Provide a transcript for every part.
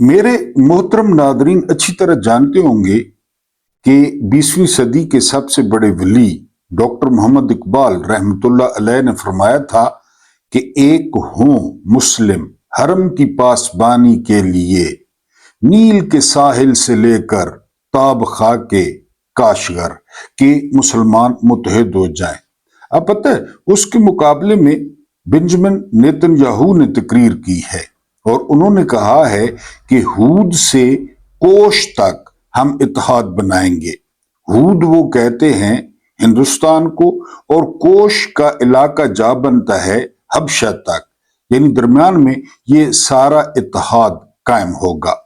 मेरे मोहतरम नादरीन अच्छी तरह जानते होंगे कि 20वीं सदी के सबसे बड़े वली डॉक्टर मोहम्मद इकबाल रहमतुल्लाह अलैह ने फरमाया था कि एक हों मुस्लिम हरम की पासबानी के लिए, नील के साहिल से लेकर ताब खा के काशगर के मुसलमान मुत्तहिद हो जाएं। अब पता है उसके मुकाबले में बेंजामिन नेतन्याहू ने तकरीर की है और उन्होंने कहा है कि हूद से कोश तक हम इत्तेहाद बनाएंगे। हूद वो कहते हैं हिंदुस्तान को और कोश का इलाका जा बनता है हबशा तक, यानी दरमियान में ये सारा इत्तेहाद कायम होगा।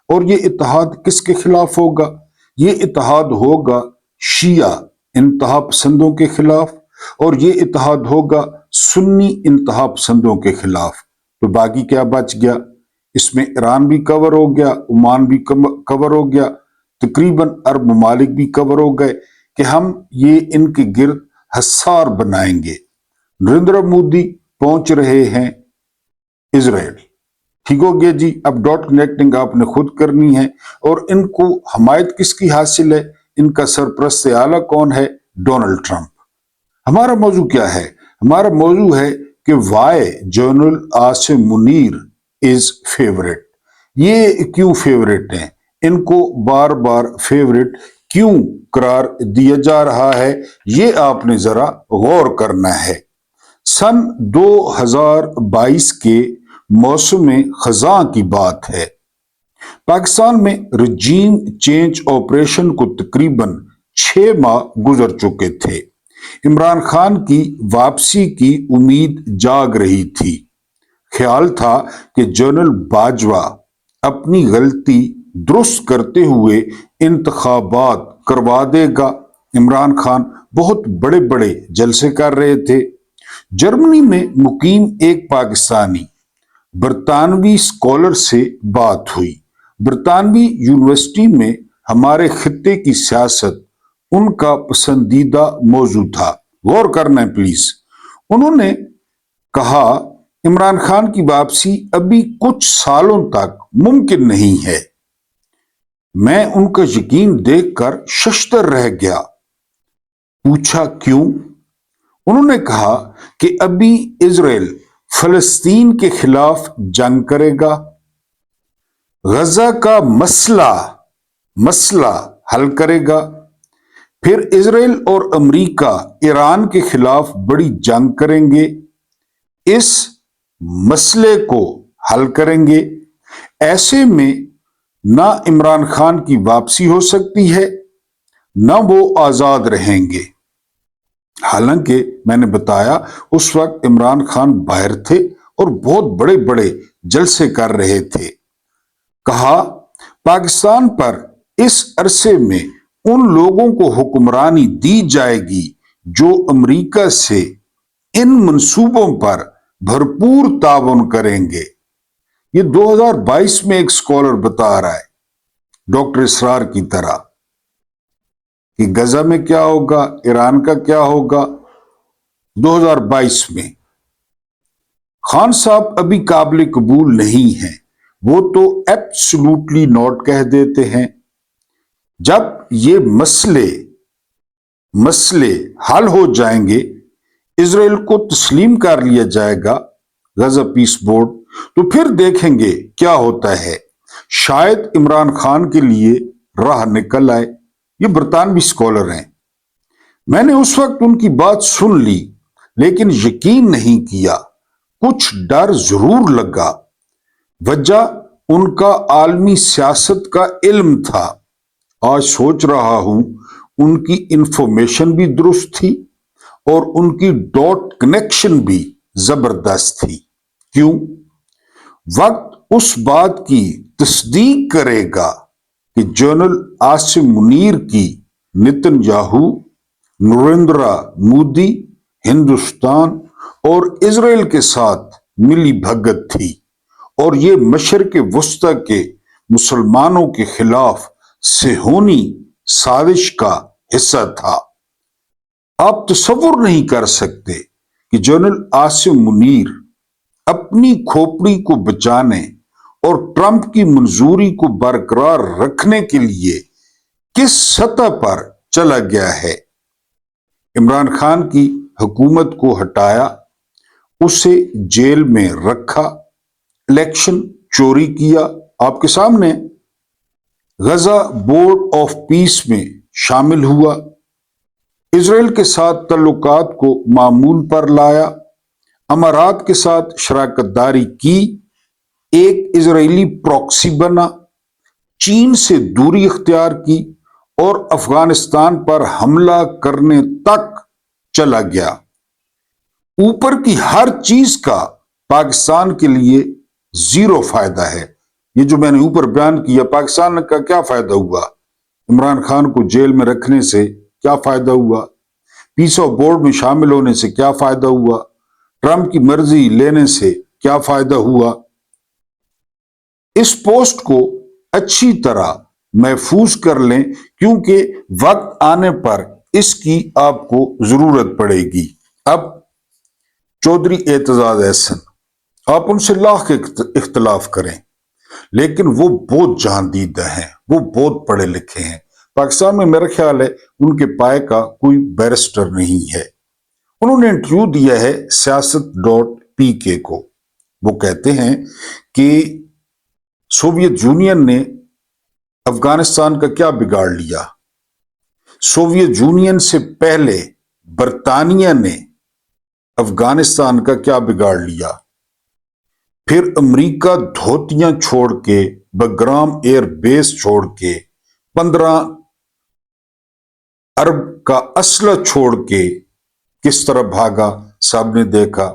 और ये इत्तेहाद किसके खिलाफ होगा? ये इत्तेहाद होगा शिया इंतहा पसंदों के खिलाफ और ये इत्तेहाद होगा सुन्नी इंतहा पसंदों के खिलाफ। तो बाकी क्या बच गया? इसमें ईरान भी कवर हो गया, ओमान भी कवर हो गया, तकरीबन अरब ममालिक भी कवर हो गए कि हम ये इनके गिर्द हसार बनाएंगे। नरेंद्र मोदी पहुंच रहे हैं इजराइल। ठीक हो गया जी। अब डॉट कनेक्टिंग आपने खुद करनी है। और इनको हमायत किसकी हासिल है? इनका सरप्रस्त आला कौन है? Donald Trump. हमारा मौजू क्या है? हमारा मौजू है कि why general Asim Munir is favourite. ये क्यों फेवरेट हैं? इनको बार बार फेवरेट क्यों करार दिया जा रहा है? ये आपने जरा गौर करना है। सन 2022 के मौसम खज़ां की बात है। पाकिस्तान में रजीम चेंज ऑपरेशन को तकरीबन 6 माह गुजर चुके थे। इमरान खान की वापसी की उम्मीद जाग रही थी। ख्याल था कि जनरल बाजवा अपनी गलती दुरुस्त करते हुए इंतखाबात करवा देगा। इमरान खान बहुत बड़े बड़े जलसे कर रहे थे। जर्मनी में मुकीम एक पाकिस्तानी बरतानवी स्कॉलर से बात हुई। बरतानवी यूनिवर्सिटी में हमारे खित्ते की सियासत उनका पसंदीदा मौजू था। गौर करना है प्लीज। उन्होंने कहा इमरान खान की वापसी अभी कुछ सालों तक मुमकिन नहीं है। मैं उनका यकीन देखकर शशदर रह गया। पूछा क्यों? उन्होंने कहा कि अभी इजराइल फलस्तीन के खिलाफ जंग करेगा, गजा का मसला हल करेगा, फिर इजराइल और अमेरिका ईरान के खिलाफ बड़ी जंग करेंगे, इस मसले को हल करेंगे। ऐसे में ना इमरान खान की वापसी हो सकती है ना वो आजाद रहेंगे। हालांकि मैंने बताया उस वक्त इमरान खान बाहर थे और बहुत बड़े बड़े जलसे कर रहे थे। कहा पाकिस्तान पर इस अरसे में उन लोगों को हुक्मरानी दी जाएगी जो अमेरिका से इन मंसूबों पर भरपूर ताउन करेंगे। ये 2022 में एक स्कॉलर बता रहा है डॉक्टर इसरार की तरह कि गजा में क्या होगा, ईरान का क्या होगा 2022 में। खान साहब अभी काबिल कबूल नहीं है, वो तो एब्सोल्युटली नॉट कह देते हैं। जब ये मसले हल हो जाएंगे, इजराइल को तस्लीम कर लिया जाएगा गजा पीस बोर्ड, तो फिर देखेंगे क्या होता है। शायद इमरान खान के लिए राह निकल आए। ये बरतानवी स्कॉलर हैं। मैंने उस वक्त उनकी बात सुन ली लेकिन यकीन नहीं किया। कुछ डर जरूर लगा। वजह उनका आलमी सियासत का इल्म था। आज सोच रहा हूं उनकी इंफॉर्मेशन भी दुरुस्त थी और उनकी डॉट कनेक्शन भी जबरदस्त थी। क्यों? वक्त उस बात की तस्दीक करेगा कि जनरल आसिम मुनीर की नेतन्याहू, नरेंद्र मोदी, हिंदुस्तान और इजराइल के साथ मिली भगत थी और ये मशरिक़ वस्ता के मुसलमानों के खिलाफ सेहोनी साजिश का हिस्सा था। आप तसव्वुर नहीं कर सकते कि जनरल आसिम मुनीर अपनी खोपड़ी को बचाने اور ٹرمپ کی منظوری کو برقرار رکھنے کے لیے کس سطح پر چلا گیا ہے؟ عمران خان کی حکومت کو ہٹایا، اسے جیل میں رکھا، الیکشن چوری کیا، آپ کے سامنے غزہ بورڈ آف پیس میں شامل ہوا، اسرائیل کے ساتھ تعلقات کو معمول پر لایا، امارات کے ساتھ شراکت داری کی، ایک اسرائیلی پراکسی بنا، چین سے دوری اختیار کی اور افغانستان پر حملہ کرنے تک چلا گیا۔ اوپر کی ہر چیز کا پاکستان کے لیے زیرو فائدہ ہے۔ یہ جو میں نے اوپر بیان کیا، پاکستان کا کیا فائدہ ہوا؟ عمران خان کو جیل میں رکھنے سے کیا فائدہ ہوا؟ پیس آف بورڈ میں شامل ہونے سے کیا فائدہ ہوا؟ ٹرمپ کی مرضی لینے سے کیا فائدہ ہوا؟ اس پوسٹ کو اچھی طرح محفوظ کر لیں، کیونکہ وقت آنے پر اس کی آپ کو ضرورت پڑے گی۔ اب چودھری اعتزاز احسن، آپ ان سے لاکھ اختلاف کریں، لیکن وہ بہت جان دیدہ ہیں، وہ بہت پڑھے لکھے ہیں۔ پاکستان میں میرا خیال ہے ان کے پائے کا کوئی بیرسٹر نہیں ہے۔ انہوں نے انٹرویو دیا ہے سیاست.pk کو۔ وہ کہتے ہیں کہ سوویت یونین نے افغانستان کا کیا بگاڑ لیا؟ سوویت یونین سے پہلے برطانیہ نے افغانستان کا کیا بگاڑ لیا؟ پھر امریکہ دھوتیاں چھوڑ کے، بگرام ایئر بیس چھوڑ کے، 15 ارب کا اسلحہ چھوڑ کے کس طرح بھاگا، سب نے دیکھا۔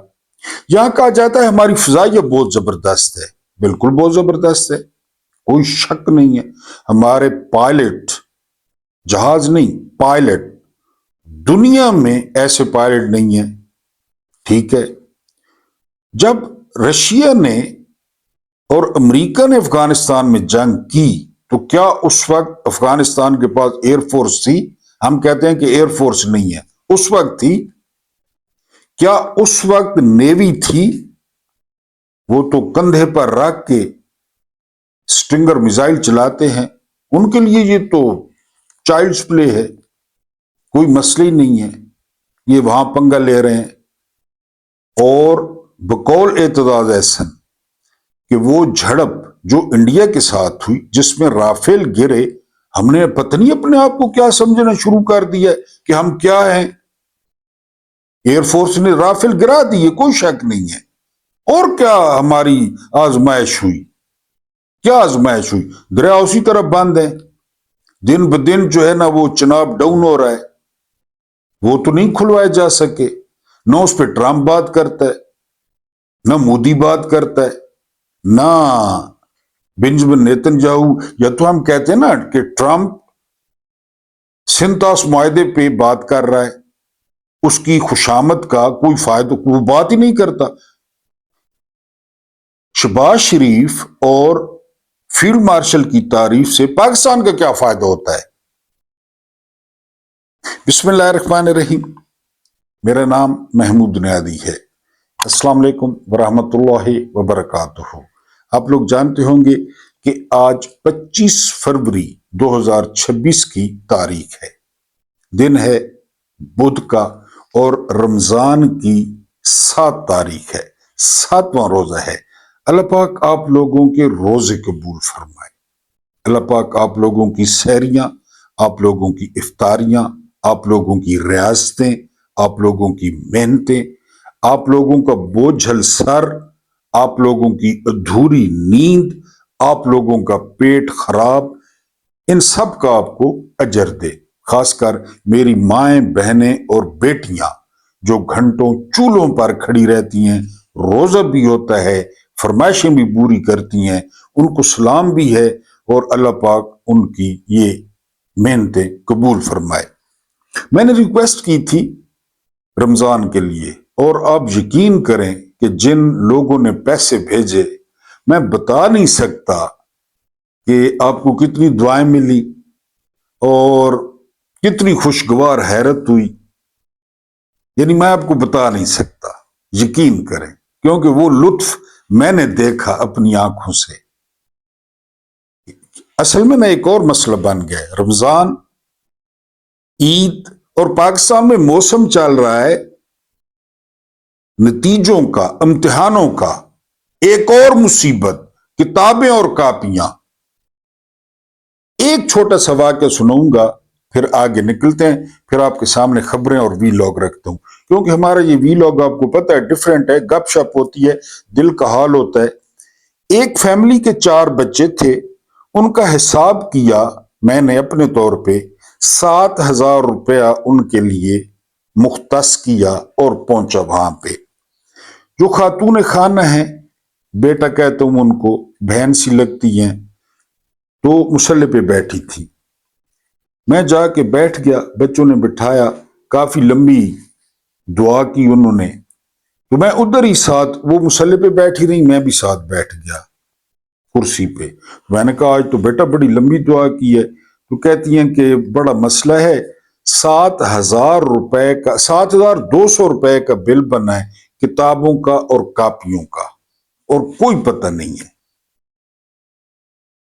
یہاں کہا جاتا ہے ہماری فضائیہ بہت زبردست ہے، بالکل بہت زبردست ہے، کوئی شک نہیں ہے۔ ہمارے پائلٹ، جہاز نہیں، پائلٹ، دنیا میں ایسے پائلٹ نہیں ہیں، ٹھیک ہے۔ جب رشیا نے اور امریکہ نے افغانستان میں جنگ کی تو کیا اس وقت افغانستان کے پاس ایئر فورس تھی؟ ہم کہتے ہیں کہ ایئر فورس نہیں ہے، اس وقت تھی۔ کیا اس وقت نیوی تھی؟ وہ تو کندھے پر رکھ کے سٹنگر میزائل چلاتے ہیں، ان کے لیے یہ تو چائلڈز پلے ہے، کوئی مسئلہ ہی نہیں ہے، یہ وہاں پنگا لے رہے ہیں۔ اور بقول اعتزاز احسن کہ وہ جھڑپ جو انڈیا کے ساتھ ہوئی، جس میں رافیل گرے، ہم نے پتہ نہیں اپنے آپ کو کیا سمجھنا شروع کر دیا کہ ہم کیا ہیں۔ ایئر فورس نے رافیل گرا دیے، کوئی شک نہیں ہے۔ اور کیا ہماری آزمائش ہوئی؟ کیا آزمائش ہوئی؟ دریا اسی طرح بند ہے، دن بدن جو ہے نا وہ چناب ڈاؤن ہو رہا ہے، وہ تو نہیں کھلوائے جا سکے۔ نہ اس پہ ٹرمپ بات کرتا ہے، نہ مودی بات کرتا ہے، نہ بنجمن نیتن یاہو۔ یا تو ہم کہتے ہیں نا کہ ٹرمپ سنتاس معاہدے پہ بات کر رہا ہے، اس کی خوشامد کا کوئی فائدہ، وہ بات ہی نہیں کرتا۔ شہباز شریف اور فیلڈ مارشل کی تعریف سے پاکستان کا کیا فائدہ ہوتا ہے؟ بسم اللہ الرحمن الرحیم، میرا نام محمود نیادی ہے۔ السلام علیکم ورحمۃ اللہ وبرکاتہ۔ آپ لوگ جانتے ہوں گے کہ آج 25 فروری 2026 کی تاریخ ہے، دن ہے بدھ کا، اور رمضان کی 7 تاریخ ہے، 7واں روزہ ہے۔ اللہ پاک آپ لوگوں کے روزے قبول فرمائے۔ اللہ پاک آپ لوگوں کی سحریاں، آپ لوگوں کی افطاریاں، آپ لوگوں کی ریاستیں، آپ لوگوں کی محنتیں، آپ لوگوں کا بوجھل سر، آپ لوگوں کی ادھوری نیند، آپ لوگوں کا پیٹ خراب، ان سب کا آپ کو اجر دے۔ خاص کر میری مائیں، بہنیں اور بیٹیاں جو گھنٹوں چولہوں پر کھڑی رہتی ہیں، روزہ بھی ہوتا ہے، فرمائشیں بھی پوری کرتی ہیں، ان کو سلام بھی ہے، اور اللہ پاک ان کی یہ محنتیں قبول فرمائے۔ میں نے ریکویسٹ کی تھی رمضان کے لیے، اور آپ یقین کریں کہ جن لوگوں نے پیسے بھیجے، میں بتا نہیں سکتا کہ آپ کو کتنی دعائیں ملی اور کتنی خوشگوار حیرت ہوئی، یعنی میں آپ کو بتا نہیں سکتا، یقین کریں، کیونکہ وہ لطف میں نے دیکھا اپنی آنکھوں سے۔ اصل میں نا ایک اور مسئلہ بن گیا ہے۔ رمضان، عید اور پاکستان میں موسم چل رہا ہے نتیجوں کا، امتحانوں کا۔ ایک اور مصیبت، کتابیں اور کاپیاں۔ ایک چھوٹا سا واقعہ سناؤں گا، پھر آگے نکلتے ہیں، پھر آپ کے سامنے خبریں اور وی لاگ رکھتا ہوں، کیونکہ ہمارا یہ وی لاگ آپ کو پتہ ہے ڈیفرنٹ ہے، گپ شپ ہوتی ہے، دل کا حال ہوتا ہے۔ ایک فیملی کے 4 بچے تھے، ان کا حساب کیا میں نے اپنے طور پہ، 7,000 روپیہ ان کے لیے مختص کیا اور پہنچا وہاں پہ۔ جو خاتون خانہ ہیں، بیٹا کہتا ہوں ان کو، بہن سی لگتی ہیں، تو مصلی پہ بیٹھی تھی۔ میں جا کے بیٹھ گیا، بچوں نے بٹھایا، کافی لمبی دعا کی انہوں نے، تو میں ادھر ہی ساتھ، وہ مصلی پہ بیٹھی رہی، میں بھی ساتھ بیٹھ گیا کرسی پہ۔ میں نے کہا آج تو بیٹا بڑی لمبی دعا کی ہے، تو کہتی ہیں کہ بڑا مسئلہ ہے، 7,000 روپے کا، 7,200 روپے کا بل بنا ہے، کتابوں کا اور کاپیوں کا، اور کوئی پتہ نہیں ہے۔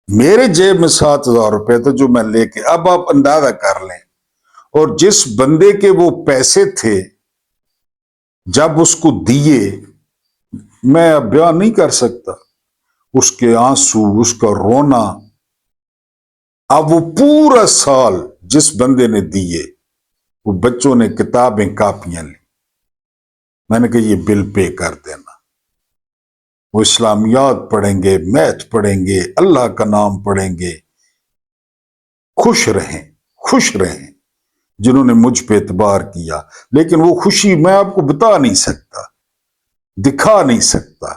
میرے جیب میں 7,000 روپے تھے جو میں لے کے، اب آپ اندازہ کر لیں، اور جس بندے کے وہ پیسے تھے جب اس کو دیے، میں اب بیان نہیں کر سکتا، اس کے آنسو، اس کا رونا۔ اب وہ پورا سال جس بندے نے دیے، وہ بچوں نے کتابیں کاپیاں لی۔ میں نے کہا یہ بل پے کر دینا، وہ اسلامیات پڑھیں گے، میتھ پڑھیں گے، اللہ کا نام پڑھیں گے، خوش رہیں، خوش رہیں جنہوں نے مجھ پہ اعتبار کیا۔ لیکن وہ خوشی میں آپ کو بتا نہیں سکتا، دکھا نہیں سکتا۔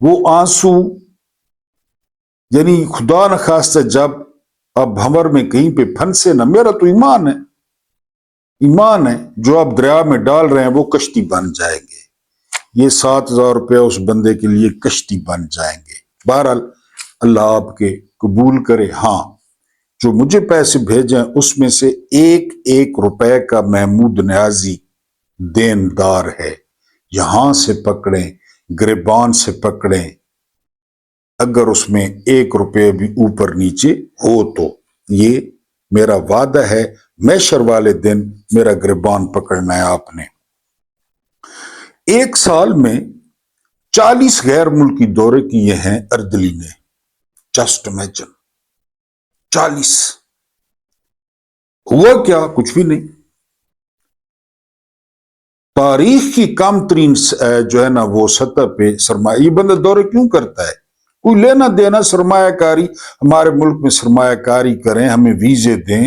وہ آنسو، یعنی خدا نخواستہ جب اب ہمر میں کہیں پہ پھنسے نا، میرا تو ایمان ہے، ایمان ہے، جو آپ دریا میں ڈال رہے ہیں وہ کشتی بن جائیں گے۔ یہ 7,000 روپے اس بندے کے لیے کشتی بن جائیں گے۔ بہرحال اللہ آپ کے قبول کرے۔ ہاں، جو مجھے پیسے بھیجیں اس میں سے 1-1 روپے کا محمود نیازی دیندار ہے۔ یہاں سے پکڑیں، گریبان سے پکڑیں، اگر اس میں 1 روپے بھی اوپر نیچے ہو تو یہ میرا وعدہ ہے، محشر والے دن میرا گریبان پکڑنا ہے آپ نے۔ 1 سال میں 40 غیر ملکی دورے کیے ہیں اردلی نے، جسٹ امیجن، 40۔ ہوا کیا؟ کچھ بھی نہیں۔ تاریخ کی کم ترین جو ہے نا وہ سطح پہ سرمایہ، یہ بندہ دورے کیوں کرتا ہے؟ کوئی لینا دینا سرمایہ کاری، ہمارے ملک میں سرمایہ کاری کریں، ہمیں ویزے دیں۔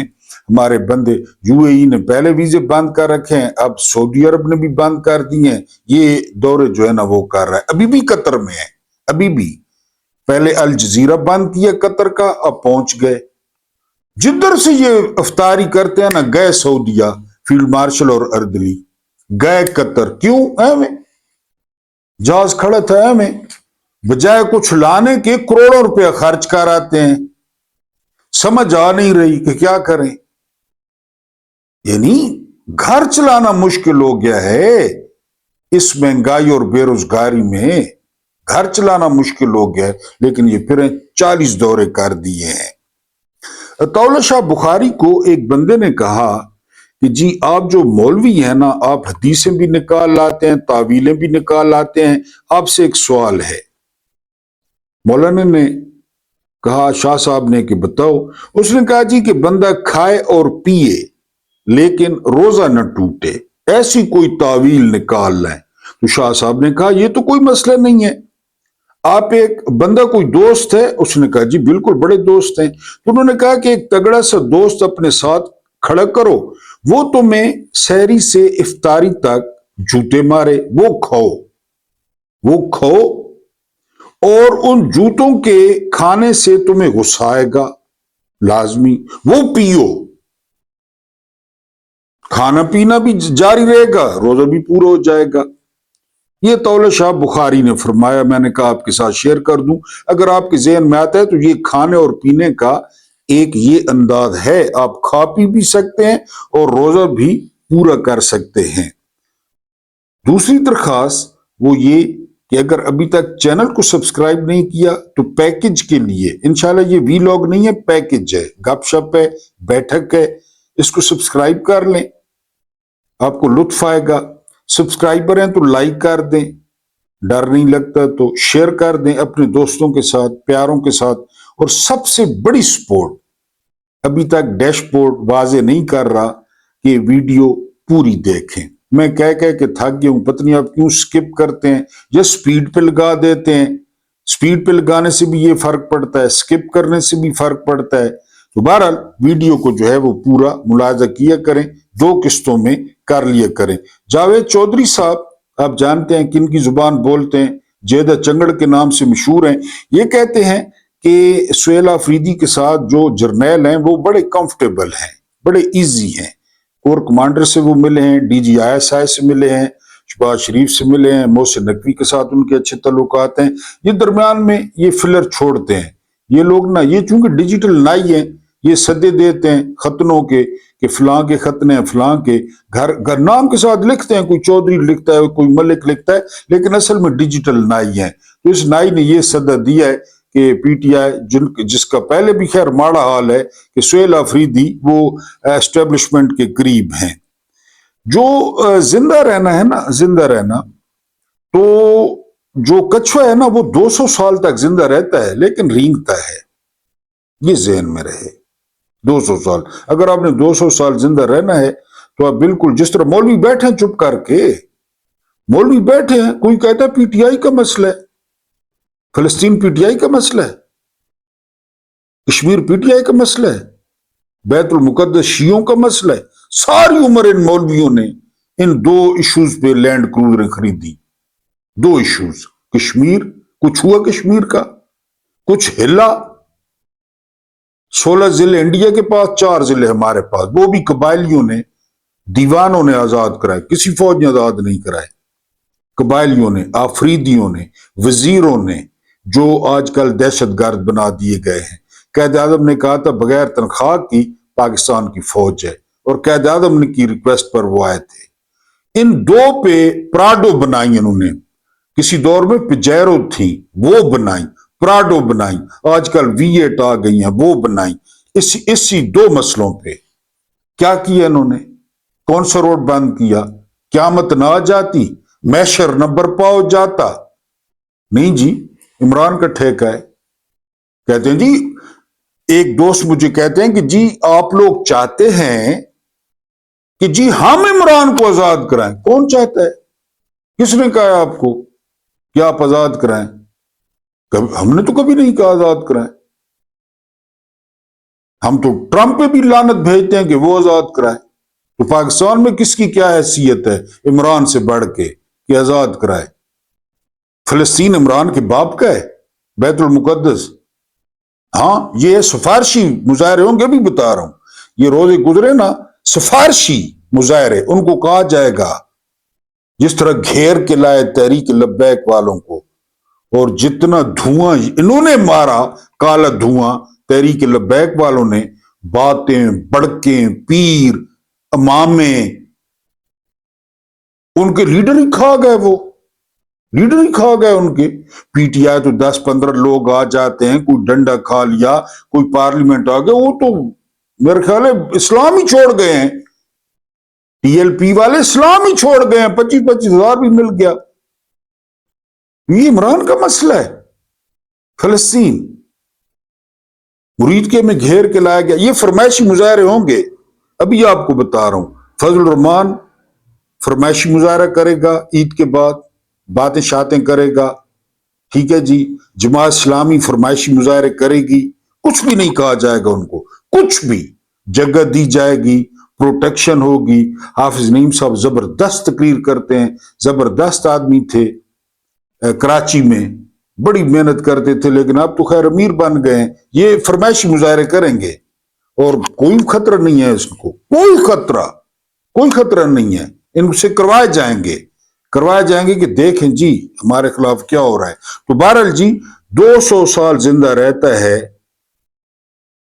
ہمارے بندے UAE نے پہلے ویزے بند کر رکھے ہیں، اب سعودی عرب نے بھی بند کر دیے ہیں، یہ دورے جو ہے نا وہ کر رہا ہے، ابھی بھی قطر میں ہے، ابھی بھی۔ پہلے الجزیرہ بند کیا قطر کا، اب پہنچ گئے جدھر سے یہ افطاری کرتے ہیں نا، گئے سعودیہ، فیلڈ مارشل اور اردلی، گئے قطر، کیوں؟ ایویں جہاز کھڑا تھا، ایویں بجائے کچھ لانے کے کروڑوں روپے خرچ کر آتے ہیں۔ سمجھ آ نہیں رہی کہ کیا کریں، یعنی گھر چلانا مشکل ہو گیا ہے اس مہنگائی اور بے روزگاری میں، گھر چلانا مشکل ہو گیا ہے، لیکن یہ پھر 40 دورے کر دیے ہیں۔ طاولہ شاہ بخاری کو ایک بندے نے کہا کہ جی آپ جو مولوی ہیں نا، آپ حدیثیں بھی نکال لاتے ہیں، تعویلیں بھی نکال لاتے ہیں، آپ سے ایک سوال ہے۔ مولانا نے کہا، شاہ صاحب نے کہ بتاؤ۔ اس نے کہا جی کہ بندہ کھائے اور پیے لیکن روزہ نہ ٹوٹے، ایسی کوئی تعویل نکال لیں۔ تو شاہ صاحب نے کہا یہ تو کوئی مسئلہ نہیں ہے، آپ ایک بندہ کوئی دوست ہے؟ اس نے کہا جی بالکل بڑے دوست ہیں۔ تو انہوں نے کہا کہ ایک تگڑا سا دوست اپنے ساتھ کھڑا کرو، وہ تمہیں سحری سے افطاری تک جوتے مارے، وہ کھاؤ، وہ کھاؤ، اور ان جوتوں کے کھانے سے تمہیں غصہ آئے گا لازمی، وہ پیو، کھانا پینا بھی جاری رہے گا، روزہ بھی پورا ہو جائے گا۔ یہ طاولہ شاہ بخاری نے فرمایا، میں نے کہا آپ کے ساتھ شیئر کر دوں، اگر آپ کے ذہن میں آتا ہے تو یہ کھانے اور پینے کا ایک یہ انداز ہے، آپ کھا پی بھی سکتے ہیں اور روزہ بھی پورا کر سکتے ہیں۔ دوسری درخواست وہ یہ کہ اگر ابھی تک چینل کو سبسکرائب نہیں کیا تو پیکج کے لیے، انشاءاللہ یہ وی لاگ نہیں ہے، پیکج ہے، گپ شپ ہے، بیٹھک ہے، اس کو سبسکرائب کر لیں، آپ کو لطف آئے گا۔ سبسکرائبر ہیں تو لائک کر دیں، ڈر نہیں لگتا تو شیئر کر دیں اپنے دوستوں کے ساتھ، پیاروں کے ساتھ۔ اور سب سے بڑی سپورٹ، ابھی تک ڈیش بورڈ واضح نہیں کر رہا کہ ویڈیو پوری دیکھیں۔ میں کہہ کے تھک گیا ہوں، پتہ نہیں آپ کیوں سکپ کرتے ہیں یا سپیڈ پہ لگا دیتے ہیں۔ سپیڈ پہ لگانے سے بھی یہ فرق پڑتا ہے، سکپ کرنے سے بھی فرق پڑتا ہے۔ تو بہرحال ویڈیو کو جو ہے وہ پورا ملاحظہ کیا کریں، 2 قسطوں میں کر لیا کریں۔ جاوید چودھری صاحب، آپ جانتے ہیں کن کی زبان بولتے ہیں، جیدہ چنگڑ کے نام سے مشہور ہیں۔ یہ کہتے ہیں کہ سہیل آفریدی کے ساتھ جو جرنیل ہیں وہ بڑے کمفرٹیبل ہیں، بڑے ایزی ہیں۔ کور کمانڈر سے وہ ملے ہیں، ڈی جی ISI سے ملے ہیں، شہباز شریف سے ملے ہیں، محسن نقوی کے ساتھ ان کے اچھے تعلقات ہیں۔ یہ درمیان میں یہ فلر چھوڑتے ہیں۔ یہ لوگ یہ چونکہ ڈیجیٹل نائی ہیں، یہ صدے دیتے ہیں ختنوں کے کہ فلاں کے ختنے ہیں، فلاں کے گھر نام کے ساتھ لکھتے ہیں، کوئی چودھری لکھتا ہے، کوئی ملک لکھتا ہے، لیکن اصل میں ڈیجیٹل نائی ہیں۔ تو اس نائی نے یہ صدہ دیا ہے کہ پی ٹی آئی، جس کا پہلے بھی خیر ماڑا حال ہے کہ سہیل آفریدی وہ اسٹیبلشمنٹ کے قریب ہیں۔ جو زندہ رہنا ہے نا، زندہ رہنا، تو جو کچھوا ہے نا وہ 200 سال تک زندہ رہتا ہے لیکن رینگتا ہے، یہ ذہن میں رہے۔ 200 سال، اگر آپ نے 200 سال زندہ رہنا ہے تو آپ بالکل جس طرح مولوی بیٹھے ہیں چپ کر کے، مولوی بیٹھے ہیں، کوئی کہتا ہے پی ٹی آئی کا مسئلہ ہے، فلسطین پی ٹی آئی کا مسئلہ ہے، کشمیر پی ٹی آئی کا مسئلہ ہے، بیت المقدس شیعوں کا مسئلہ ہے۔ ساری عمر ان مولویوں نے ان 2 ایشوز پہ لینڈ کروزریں خریدی، 2 ایشوز۔ کشمیر، کچھ ہوا کشمیر کا، کچھ ہلا۔ 16 ضلع انڈیا کے پاس، 4 ضلع ہمارے پاس، وہ بھی قبائلیوں نے، دیوانوں نے آزاد کرائے، کسی فوج نے آزاد نہیں کرائے۔ قبائلیوں نے، آفریدیوں نے، وزیروں نے، جو آج کل دہشت گرد بنا دیے گئے ہیں۔ قائد اعظم نے کہا تھا بغیر تنخواہ کی پاکستان کی فوج ہے، اور قائد اعظم نے کی ریکویسٹ پر وہ آئے تھے۔ ان 2 پہ پراڈو بنائی انہوں نے، کسی دور میں پجیرو تھیں وہ بنائی، پراڈو بنائی، آج کل V8 آ گئی ہیں وہ بنائی۔ اسی 2 مسئلوں پہ کیا کیا انہوں نے؟ کون سا روڈ بند کیا؟ قیامت نہ آ جاتی، محشر نہ برپا ہو جاتا؟ نہیں جی، عمران کا ٹھیکہ ہے۔ کہتے ہیں جی، ایک دوست مجھے کہتے ہیں کہ جی آپ لوگ چاہتے ہیں کہ جی ہم عمران کو آزاد کرائیں۔ کون چاہتا ہے؟ کس نے کہا آپ کو کہ آپ آزاد کرائیں؟ ہم نے تو کبھی نہیں کہا آزاد کرائیں۔ ہم تو ٹرمپ پہ بھی لعنت بھیجتے ہیں کہ وہ آزاد کرائے۔ تو پاکستان میں کس کی کیا حیثیت ہے عمران سے بڑھ کے کہ آزاد کرائے؟ فلسطین عمران کے باپ کا ہے، بیت المقدس۔ ہاں، یہ سفارشی مظاہرے ہوں گے، بھی بتا رہا ہوں، یہ روزے گزرے نا، سفارشی مظاہرے ان کو کہا جائے گا۔ جس طرح گھیر کے لائے تحریک لبیک والوں کو، اور جتنا دھواں انہوں نے مارا، کالا دھواں تحریک لبیک والوں نے، باتیں، بڑکیں، پیر، امامے، ان کے لیڈر ہی کھا گئے، وہ لیڈر ہی کھا گئے ان کے۔ پی ٹی آئی تو 10-15 لوگ آ جاتے ہیں، کوئی ڈنڈا کھا لیا، کوئی پارلیمنٹ آ گیا، وہ تو میرے خیال ہے اسلام ہی چھوڑ گئے ہیں۔ ٹی ایل پی والے اسلام ہی چھوڑ گئے ہیں، 25-25 ہزار بھی مل گیا۔ یہ عمران کا مسئلہ ہے۔ فلسطین مرید کے میں گھیر کے لایا گیا، یہ فرمائشی مظاہرے ہوں گے۔ ابھی آپ کو بتا رہا ہوں، فضل الرحمان فرمائشی مظاہرہ کرے گا، عید کے بعد باتیں شاتیں کرے گا، ٹھیک ہے جی۔ جماعت اسلامی فرمائشی مظاہرے کرے گی، کچھ بھی نہیں کہا جائے گا ان کو، کچھ بھی، جگہ دی جائے گی، پروٹیکشن ہوگی۔ حافظ نعیم صاحب زبردست تقریر کرتے ہیں، زبردست آدمی تھے، کراچی میں بڑی محنت کرتے تھے، لیکن اب تو خیر امیر بن گئے ہیں۔ یہ فرمائشی مظاہرے کریں گے اور کوئی خطرہ نہیں ہے اس کو، کوئی خطرہ نہیں ہے، ان سے کروائے جائیں گے کہ دیکھیں جی ہمارے خلاف کیا ہو رہا ہے۔ تو بہرحال جی 200 سال زندہ رہتا ہے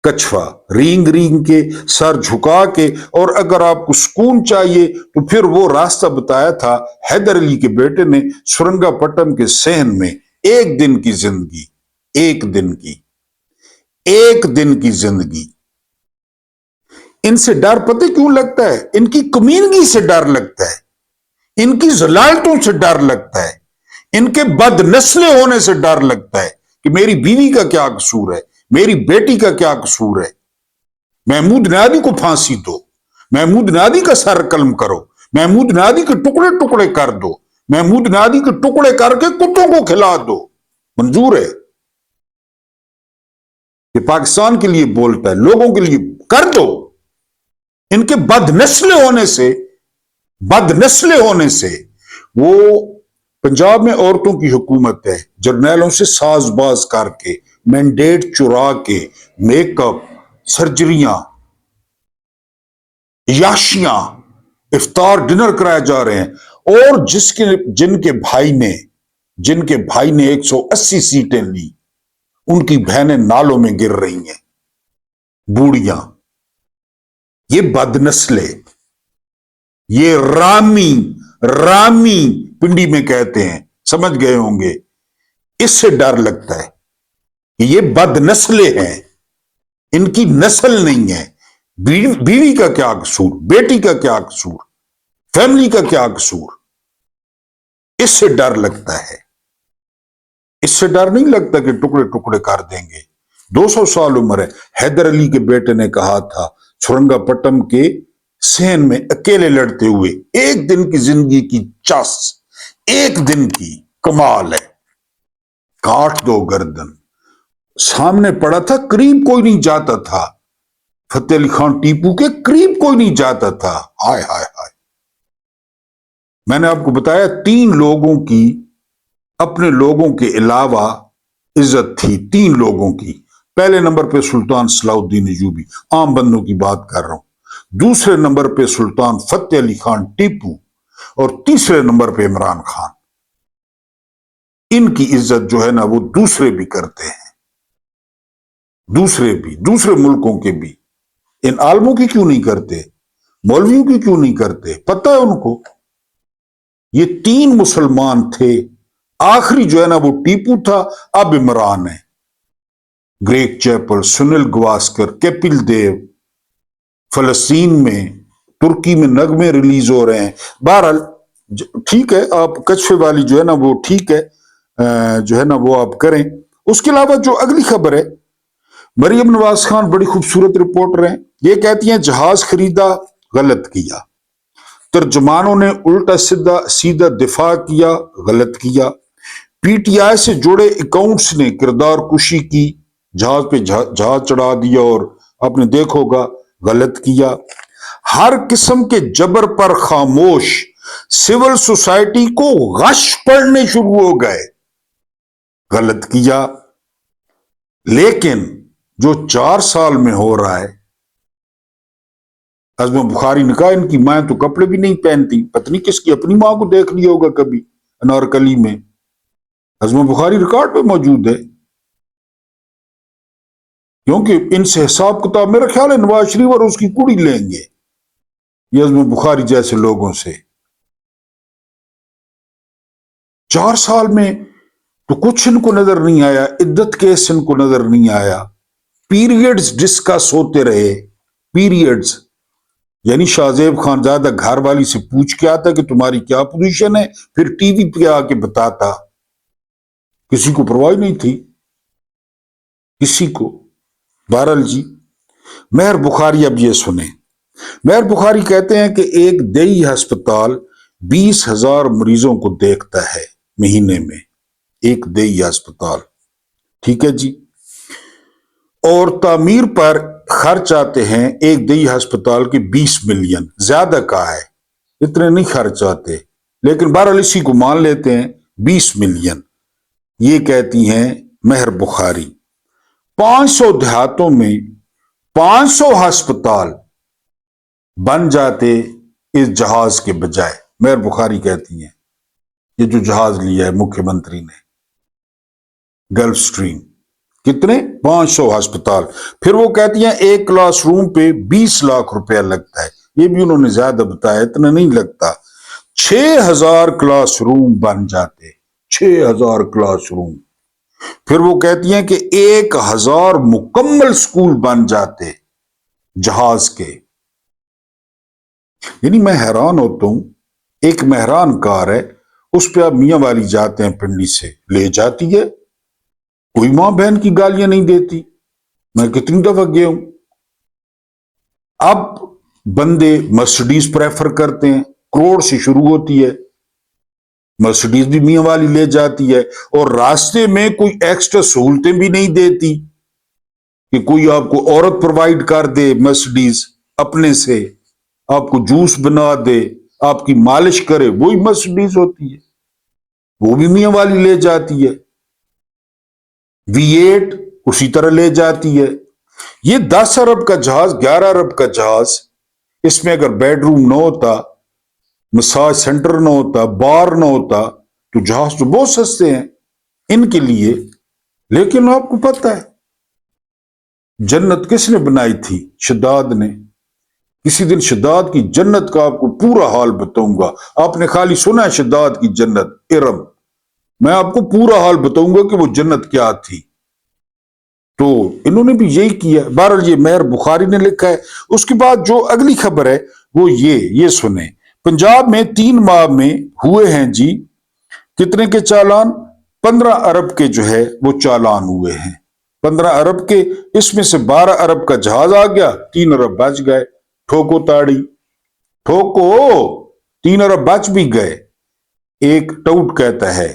कछुआ रींग रींग के सर झुका के, और अगर आपको सुकून चाहिए तो फिर वो रास्ता बताया था हैदर अली के बेटे ने सुरंगापट्टम के सहन में। एक दिन की जिंदगी, एक दिन की, एक दिन की जिंदगी। इनसे डर पता क्यों लगता है? इनकी कमीनगी से डर लगता है, इनकी जलालतों से डर लगता है, इनके बदनस्ले होने से डर लगता है कि मेरी बीवी का क्या कसूर है, मेरी बेटी का क्या कसूर है। महमूद नादी को फांसी दो, महमूद नादी का सर कलम करो, महमूद नादी के टुकड़े टुकड़े कर दो, महमूद नादी के टुकड़े करके कुत्तों को खिला दो, मंजूर है। ये पाकिस्तान के लिए बोलता है, लोगों के लिए कर दो। इनके बदनस्ले होने से वो पंजाब में औरतों की हुकूमत है, जर्नैलों से साजबाज करके, मैंडेट चुरा के, मेकअप, सर्जरियां, याशियां, इफ्तार डिनर कराए जा रहे हैं। और जिनके भाई ने 180 सीटें ली, उनकी बहनें नालों में गिर रही हैं, बूढ़ियां। ये बदनस्ले, ये रामी पिंडी में कहते हैं, समझ गए होंगे। इससे डर लगता है कि ये बदनस्ले हैं, इनकी नस्ल नहीं है। बीवी का क्या कसूर, बेटी का क्या कसूर, फैमिली का क्या कसूर? इससे डर लगता है। इससे डर नहीं लगता कि टुकड़े टुकड़े कर देंगे। 200 साल उम्र है। हैदर अली के बेटे ने कहा था सुरंगापट्टम के सहन में अकेले लड़ते हुए, एक दिन की जिंदगी की चस, एक दिन की कमाल है, काट दो गर्दन। सामने पड़ा था, करीब कोई नहीं जाता था, फतेह अली खान टीपू के करीब कोई नहीं जाता था। हाय हाय हाय। मैंने आपको बताया 3 लोगों की अपने लोगों के अलावा इज्जत थी, 3 लोगों की। पहले नंबर पे सुल्तान सलाउद्दीन अयूबी, आम बंदों की बात कर रहा हूं। दूसरे नंबर पे सुल्तान फतेह अली खान टीपू, और तीसरे नंबर पे इमरान खान। इनकी इज्जत जो है ना, वो दूसरे भी करते हैं, दूसरे मुल्कों के भी। इन आलमों की क्यों नहीं करते? मौलवियों की क्यों नहीं करते? पता है उनको। ये 3 मुसलमान थे, आखिरी जो है ना वो टीपू था, अब इमरान है। ग्रेग चैपल, सुनील गवास्कर, कपिल देव, फलस्तीन में, तुर्की में नगमे रिलीज हो रहे हैं। बहरहाल ठीक है, आप कछुए वाली जो है ना वो ठीक है, जो है ना वो आप करें। उसके अलावा जो अगली खबर है, मरियम नवाज खान बड़ी खूबसूरत रिपोर्टर हैं। ये कहती हैं जहाज खरीदा, गलत किया। तर्जमानों ने उल्टा सीधा दिफा किया, गलत किया। पीटीआई से जुड़े अकाउंट्स ने किरदार कुशी की, जहाज पे जहाज चढ़ा दिया, और आपने देखोगा गलत किया। हर किस्म के जबर पर खामोश, सिविल सोसाइटी को गश पड़ने शुरू हो गए, गलत किया। लेकिन जो 4 साल में हो रहा है, अज़्मा बुखारी ने कहा इनकी मां तो कपड़े भी नहीं पहनती, पत्नी किसकी, अपनी मां को देख लिया होगा कभी अनारकली में। अज़्मा बुखारी रिकॉर्ड पे मौजूद है, क्योंकि इनसे हिसाब किताब मेरा ख्याल है नवाज शरीफ और उसकी कुड़ी लेंगे, ये अज़्मा बुखारी जैसे लोगों से। 4 साल में तो कुछ इनको नजर नहीं आया, इद्दत केस इनको नजर नहीं आया, पीरियड्स डिस्कस होते रहे, पीरियड्स। यानी शाहजेब खानजादा घर वाली से पूछ के आता कि तुम्हारी क्या पोजीशन है, फिर टीवी पे आके बताता। किसी को परवाह नहीं थी, किसी को। बहरहाल जी, मेहर बुखारी अब ये सुने। मेहर बुखारी कहते हैं कि एक देई अस्पताल 20,000 मरीजों को देखता है महीने में, एक देई अस्पताल, ठीक है जी। और तामीर पर खर्च आते हैं एक देई अस्पताल के 20 मिलियन, ज्यादा कहा है, इतने नहीं खर्च आते, लेकिन बहरहाल इसी को मान लेते हैं 20 मिलियन। ये कहती हैं मेहर बुखारी। 500 देहातों में 500 अस्पताल बन जाते इस जहाज के बजाय, मेहर बुखारी कहती हैं। ये जो जहाज लिया है मुख्यमंत्री ने, गल्फ स्ट्रीम, कितने? 500 अस्पताल। फिर वो कहती हैं 1 क्लास रूम पे 20 लाख रुपया लगता है, ये भी उन्होंने ज्यादा बताया, इतना नहीं लगता। 6000 क्लास रूम बन जाते, 6000 क्लास रूम। फिर वो कहती हैं कि 1000 मुकम्मल स्कूल बन जाते जहाज के। यानी मैं हैरान होता हूं, एक मेहरान कार है, उस पे आप मियां वाली जाते हैं, पिंडी से ले जाती है, कोई मां बहन की गालियां नहीं देती। मैं कितनी दफा गया हूं। अब बंदे मर्सिडीज प्रेफर करते हैं, करोड़ से शुरू होती है, मर्सिडीज भी मियां वाली ले जाती है, और रास्ते में कोई एक्स्ट्रा सहूलतें भी नहीं देती कि कोई आपको औरत प्रोवाइड कर दे, मर्सिडीज अपने से आपको जूस बना दे, आपकी मालिश करे, वही मर्सिडीज होती है, वो भी मियां वाली ले जाती है। V8 उसी तरह ले जाती है। ये 10 अरब का जहाज, 11 अरब का जहाज, इसमें अगर बेडरूम ना होता, मसाज सेंटर ना होता, बार ना होता, तो जहाज तो बहुत सस्ते हैं इनके लिए। लेकिन आपको पता है जन्नत किसने बनाई थी? शद्दाद ने। किसी दिन शद्दाद की जन्नत का आपको पूरा हाल बताऊंगा। आपने खाली सुना है शद्दाद की जन्नत, इरम, मैं आपको पूरा हाल बताऊंगा कि वो जन्नत क्या थी। तो इन्होंने भी यही किया। बहरहाल ये मेयर बुखारी ने लिखा है। उसके बाद जो अगली खबर है वो ये सुने। पंजाब में 3 माह में हुए हैं जी कितने के चालान? 15 अरब के जो है वो चालान हुए हैं, 15 अरब के। इसमें से 12 अरब का जहाज आ गया, 3 अरब बच गए। ठोको ताड़ी, ठोको, 3 अरब बच भी गए। एक टाउट कहता है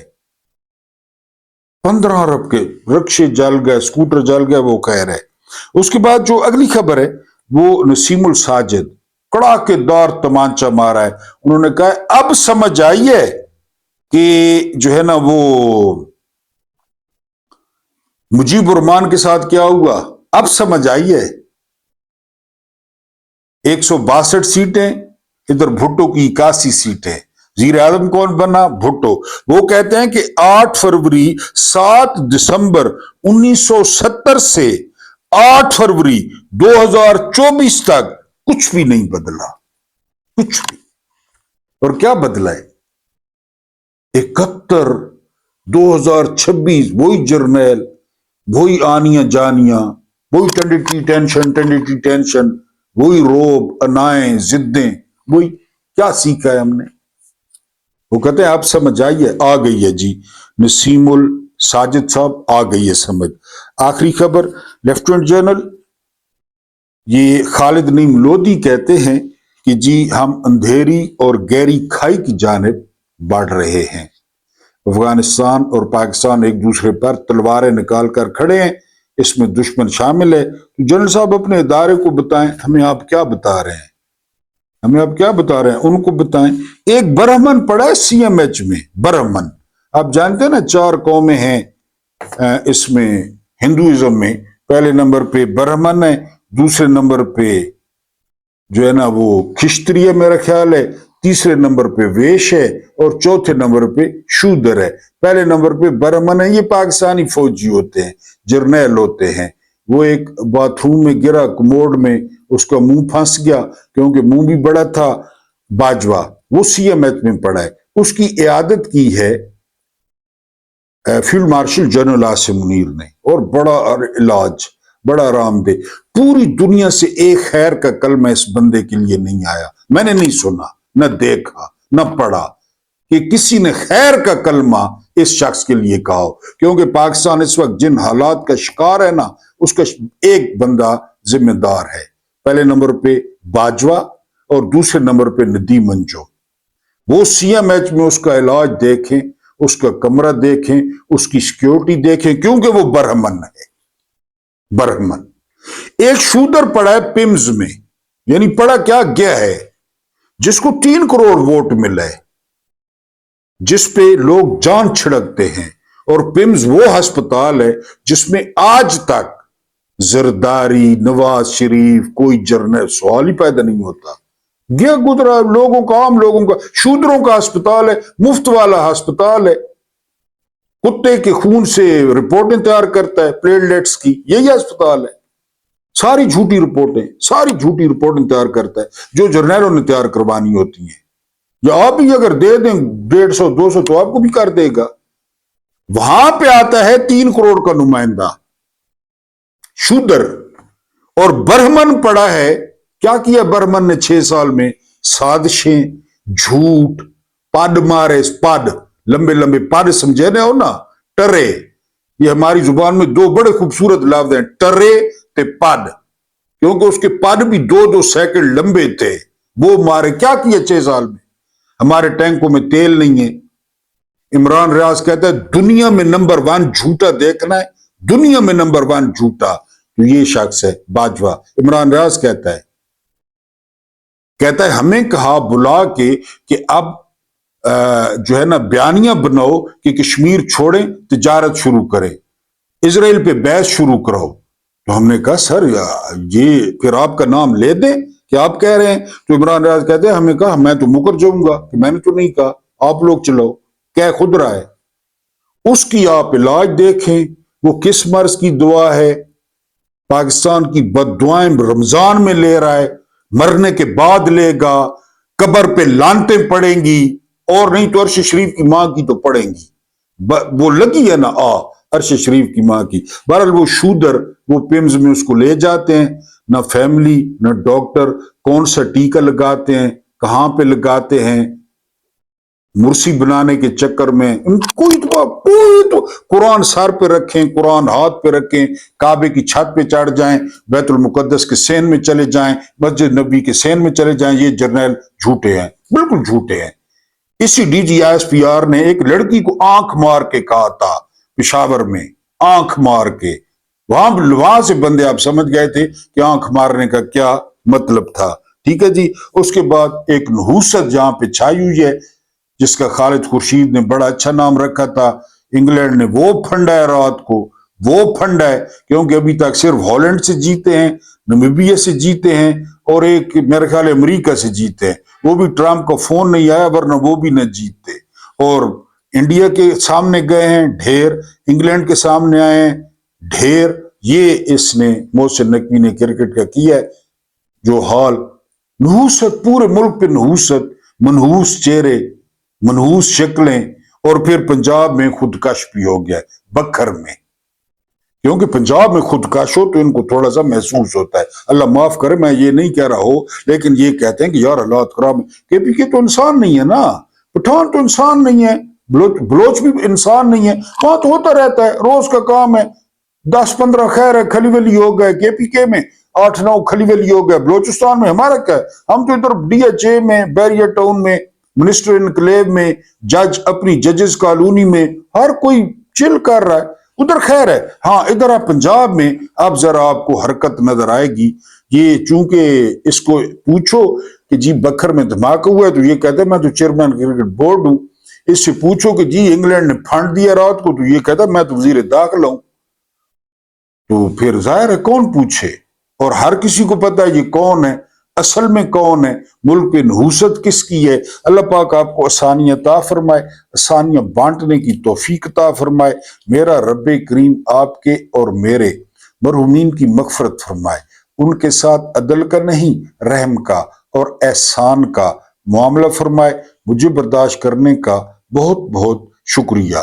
15 अरब के रिक्शे जल गए, स्कूटर जल गए, वो कह रहे। उसके बाद जो अगली खबर है वो नसीमुल साजिद, कड़ाकेदार तमांचा मारा है। उन्होंने कहा अब समझ आई है कि जो है ना वो मुजीबुर रहमान के साथ क्या हुआ, अब समझ आई है। 162 सीटें, इधर भुट्टो की 81 सीटें। वजीर आजम कौन बना? भुट्टो। वो कहते हैं कि 8 फरवरी 7 दिसंबर 1970 से 8 फरवरी 2024 तक कुछ भी नहीं बदला, कुछ भी। और क्या बदला है? 71 2026 वही जर्नैल, वही आनिया जानिया, वही टेंडिटी टेंशन, वही रोब, अनाएं, जिद्दें, वही। क्या सीखा है हमने? वो कहते हैं आप समझ आई है, आ गई है जी। नसीमुल साजिद साहब आ गई है समझ। आखिरी खबर, लेफ्टिनेंट जनरल ये खालिद नईम लोधी कहते हैं कि जी हम अंधेरी और गहरी खाई की जानिब बढ़ रहे हैं। अफगानिस्तान और पाकिस्तान एक दूसरे पर तलवारें निकाल कर खड़े हैं, इसमें दुश्मन शामिल है। तो जनरल साहब अपने इदारे को बताएं, हमें आप क्या बता रहे हैं, हमें आप क्या बता रहे हैं, उनको बताएं। एक ब्राह्मण पड़ा है CMH में, ब्राह्मण। आप जानते हैं ना 4 कौमें हैं इसमें हिंदुइज्म में। पहले नंबर पे ब्राह्मण है, दूसरे नंबर पे जो है ना वो खिस्त्रीय मेरा ख्याल है, तीसरे नंबर पे वेश है, और चौथे नंबर पे शूदर है। पहले नंबर पे ब्राह्मण है, ये पाकिस्तानी फौजी होते हैं, जर्नैल होते हैं। वो एक बाथरूम में गिरा कमोड में, उसका मुंह फंस गया क्योंकि मुंह भी बड़ा था, बाजवा। वो CMH में पड़ा है, उसकी इयादत की है field marshal general Asim Munir ने, और बड़ा इलाज, बड़ा आरामदेह। पूरी दुनिया से एक खैर का कलमा इस बंदे के लिए नहीं आया। मैंने नहीं सुना, न देखा, न पढ़ा कि किसी ने खैर का कलमा इस शख्स के लिए कहा हो। क्योंकि पाकिस्तान इस वक्त जिन हालात का शिकार है ना, उसका एक बंदा जिम्मेदार है। पहले नंबर पे बाजवा और दूसरे नंबर पे नदीम मंजो। वो CMH में उसका इलाज देखें, उसका कमरा देखें, उसकी सिक्योरिटी देखें, क्योंकि वो ब्राह्मण है, ब्राह्मण। एक शूदर पड़ा है पिम्स में, यानी पड़ा क्या गया है, जिसको 3 करोड़ वोट मिला है, जिस पे लोग जान छिड़कते हैं। और पिम्स वो अस्पताल है जिसमें आज तक जरदारी, नवाज शरीफ, कोई जर्नल, सवाल ही पैदा नहीं होता। गया गुजरा लोगों का, आम लोगों का, शूद्रों का अस्पताल है, मुफ्त वाला अस्पताल है। कुत्ते के खून से रिपोर्टें तैयार करता है, प्लेटलेट्स की, यही अस्पताल है। सारी झूठी रिपोर्टें तैयार करता है जो जर्नैलों ने तैयार करवानी होती हैं। या आप ही अगर दे दें 150-200 तो आपको भी कर देगा। वहां पे आता है 3 करोड़ का नुमाइंदा शूदर, और बर्हमन पड़ा है। क्या किया बर्हमन ने 6 साल में? साजिशें, झूठ, पद मारे, पद लंबे लंबे पद समझे ना हो ना, टरे। ये हमारी जुबान में 2 बड़े खूबसूरत लफ्ज हैं, टरे ते पद, क्योंकि उसके पद भी 2-2 सेकंड लंबे थे। वो मारे। क्या किया 6 साल में? हमारे टैंकों में तेल नहीं है। इमरान रियाज कहता है दुनिया में नंबर 1 झूठा देखना है, दुनिया में नंबर 1 झूठा तो ये शख्स है बाजवा। इमरान रियाज कहता है हमें कहा बुला के कि अब जो है ना बयानिया बनाओ कि कश्मीर छोड़ें, तिजारत शुरू करें, इजराइल पे बहस शुरू करो। तो हमने कहा सर ये फिर आपका नाम ले दें कि आप कह रहे हैं। तो इमरान रियाज कहते हैं हमें कहा मैं तो मुकर जाऊंगा कि मैंने तो नहीं कहा, आप लोग चलो, कह खुद रहा है। उसकी आप इलाज देखें, वो किस मर्ज की दुआ है। पाकिस्तान की बददुआएं रमजान में ले रहा है, मरने के बाद लेगा, कब्र पे लानतें पड़ेंगी, और नहीं तो अर्श शरीफ की मां की तो पड़ेंगी। वो लगी है ना अर्श शरीफ की मां की। बहरहाल वो शूदर वो पिम्स में उसको ले जाते हैं, ना फैमिली ना डॉक्टर, कौन सा टीका लगाते हैं, कहां पे लगाते हैं, मुर्सी बनाने के चक्कर में कोई तो कुरान सर पे रखें, कुरान हाथ पे रखें, काबे की छत पे चढ़ जाएं, बैतुल मुकद्दस के सेन में चले जाएं, मस्जिद नबी के सेन में चले जाएं। ये जर्नैल झूठे हैं, बिल्कुल झूठे हैं। इसी DGISPR ने एक लड़की को आंख मार के कहा था, पेशावर में, आंख मार के। वहां से बंदे आप समझ गए थे कि आंख मारने का क्या मतलब था। ठीक है जी। उसके बाद एक नहूसत जहां पे छाई हुई है, जिसका खालिद खुर्शीद ने बड़ा अच्छा नाम रखा था, इंग्लैंड ने वो फंडा है रात को, वो फंडा है, क्योंकि अभी तक सिर्फ हॉलैंड से जीते हैं, नमीबिया से जीते हैं, और एक मेरे ख्याल अमेरिका से जीते हैं। वो भी ट्रंप का फोन नहीं आया, वरना वो भी न जीतते। और इंडिया के सामने गए हैं ढेर, इंग्लैंड के सामने आए हैं ढेर। ये इसने मोहसिन नकवी ने क्रिकेट का किया है जो हाल। नहूसत, पूरे मुल्क पे नहूसत, मनहूस चेहरे, मनहूस शक्लें, और फिर पंजाब में खुदकश भी हो गया बखर में, क्योंकि पंजाब में खुदकश हो तो इनको थोड़ा सा महसूस होता है। अल्लाह माफ करे, मैं ये नहीं कह रहा हो, लेकिन ये कहते हैं कि यार हालात खराब। KPK तो इंसान नहीं है ना, पठान तो इंसान नहीं है, बलोच भी इंसान नहीं है। वहां तो होता रहता है, रोज का काम है। 10-15 खैर है, खली वली हो गए, KPK में 8-9 खली वली हो गए, बलोचिस्तान में हमारा क्या है? हम तो इधर DHA में, बैरियर टाउन में, मिनिस्टर इनक्लेव में, जज अपनी जजेस कॉलोनी में, हर कोई चिल कर रहा है, उधर खैर है। हाँ, इधर आप पंजाब में अब जरा आपको हरकत नजर आएगी। ये चूंकि इसको पूछो कि जी बखर में धमाका हुआ है, तो ये कहते हैं मैं तो चेयरमैन क्रिकेट बोर्ड हूं। इससे पूछो कि जी इंग्लैंड ने फंड दिया रात को, तो ये कहता मैं तो वजीर दाखिला हूं। तो फिर जाहिर है कौन पूछे, और हर किसी को पता है ये कौन है, असल में कौन है, मुल्क पे नहूसत किसकी है। अल्लाह पाक आपको आसानियां अता फरमाए, आसानियां बांटने की तौफीक अता फरमाए। मेरा रब्बे करीम आपके और मेरे मरहूमीन की मगफरत फरमाए, उनके साथ अदल का नहीं रहम का और एहसान का मामला फरमाए। मुझे बर्दाश्त करने का बहुत बहुत शुक्रिया।